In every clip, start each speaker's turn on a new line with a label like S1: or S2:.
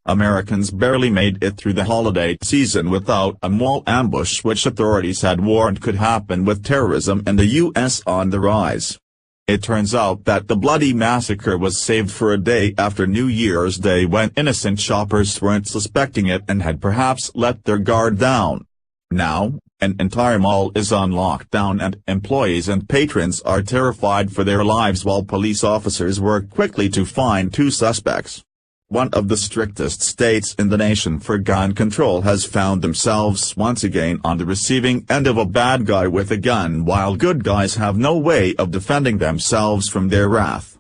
S1: Americans barely made it through the holiday season without a mall ambush, which authorities had warned could happen with terrorism in the U.S. on the rise. It turns out that the bloody massacre was saved for a day after New Year's Day, when innocent shoppers weren't suspecting it and had perhaps let their guard down. Now, an entire mall is on lockdown and employees and patrons are terrified for their lives while police officers work quickly to find two suspects. One of the strictest states in the nation for gun control has found themselves once again on the receiving end of a bad guy with a gun, while good guys have no way of defending themselves from their wrath.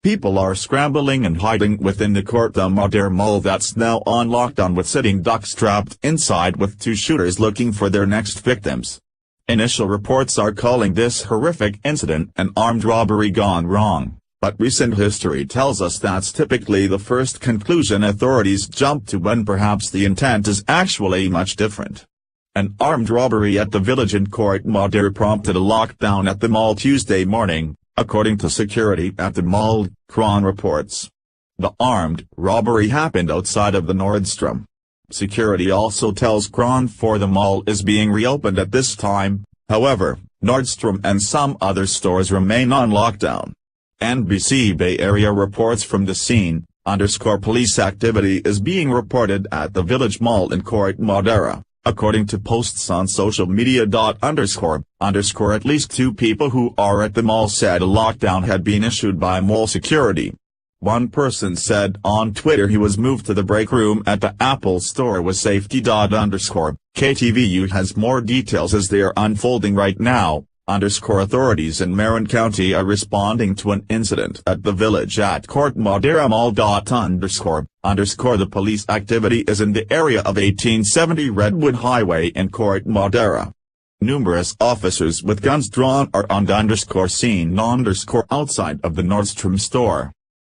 S1: People are scrambling and hiding within the Corte Madera mall that's now on lockdown, with sitting ducks trapped inside with two shooters looking for their next victims. Initial reports are calling this horrific incident an armed robbery gone wrong, but recent history tells us that's typically the first conclusion authorities jump to when perhaps the intent is actually much different. An armed robbery at the village in Corte Madera prompted a lockdown at the mall Tuesday morning, according to security at the mall, Crown reports. The armed robbery happened outside of the Nordstrom. Security also tells Crown the mall is being reopened at this time. However, Nordstrom and some other stores remain on lockdown. NBC Bay Area reports from the scene, police activity is being reported at the Village Mall in Corte Madera, according to posts on social media. At least two people who are at the mall said a lockdown had been issued by mall security. One person said on Twitter he was moved to the break room at the Apple store with safety. KTVU has more details as they are unfolding right now. Authorities in Marin County are responding to an incident at the village at Corte Madera Mall. The police activity is in the area of 1870 Redwood Highway in Corte Madera. Numerous officers with guns drawn are on the scene outside of the Nordstrom store.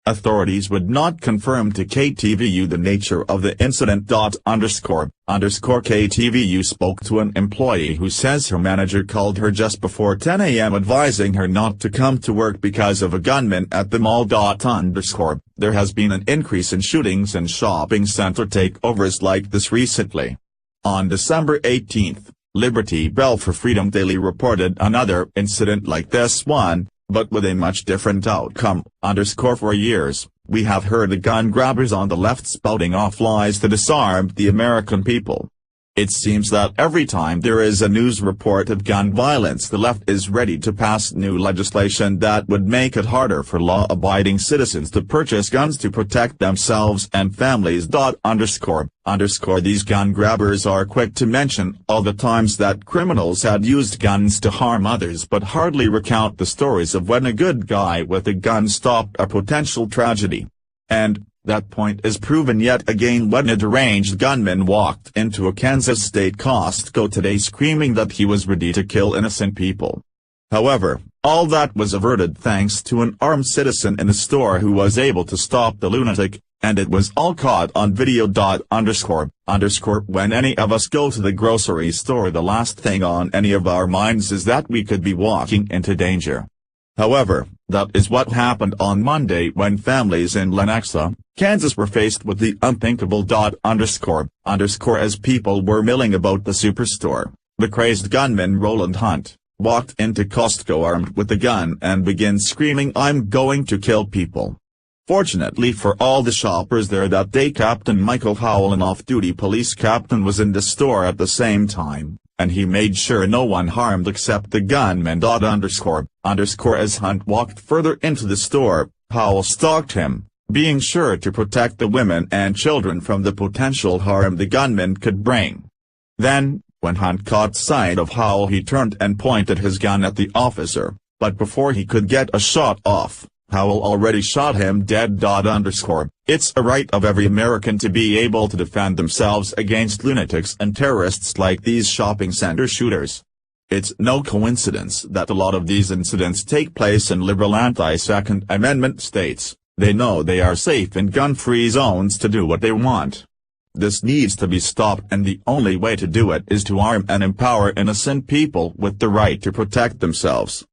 S1: Authorities would not confirm to KTVU the nature of the incident. KTVU spoke to an employee who says her manager called her just before 10 a.m. advising her not to come to work because of a gunman at the mall. There has been an increase in shootings and shopping center takeovers like this recently. On December 18, Liberty Bell for Freedom Daily reported another incident like this one, but with a much different outcome. For years, we have heard the gun grabbers on the left spouting off lies to disarm the American people. It seems that every time there is a news report of gun violence, the left is ready to pass new legislation that would make it harder for law-abiding citizens to purchase guns to protect themselves and families. These gun grabbers are quick to mention all the times that criminals had used guns to harm others, but hardly recount the stories of when a good guy with a gun stopped a potential tragedy. And that point is proven yet again when a deranged gunman walked into a Kansas State Costco today screaming that he was ready to kill innocent people. However, all that was averted thanks to an armed citizen in the store who was able to stop the lunatic, and it was all caught on video. When any of us go to the grocery store, the last thing on any of our minds is that we could be walking into danger. However, that is what happened on Monday when families in Lenexa, Kansas were faced with the unthinkable. As people were milling about the superstore, the crazed gunman Roland Hunt walked into Costco armed with a gun and began screaming, "I'm going to kill people." Fortunately for all the shoppers there that day, Captain Michael Howell, an off-duty police captain, was in the store at the same time, and he made sure no one harmed except the gunman. As Hunt walked further into the store, Howell stalked him, being sure to protect the women and children from the potential harm the gunman could bring. Then, when Hunt caught sight of Howell, he turned and pointed his gun at the officer, but before he could get a shot off, Howell already shot him dead. It's a right of every American to be able to defend themselves against lunatics and terrorists like these shopping center shooters. It's no coincidence that a lot of these incidents take place in liberal anti-Second Amendment states. They know they are safe in gun-free zones to do what they want. This needs to be stopped, and the only way to do it is to arm and empower innocent people with the right to protect themselves.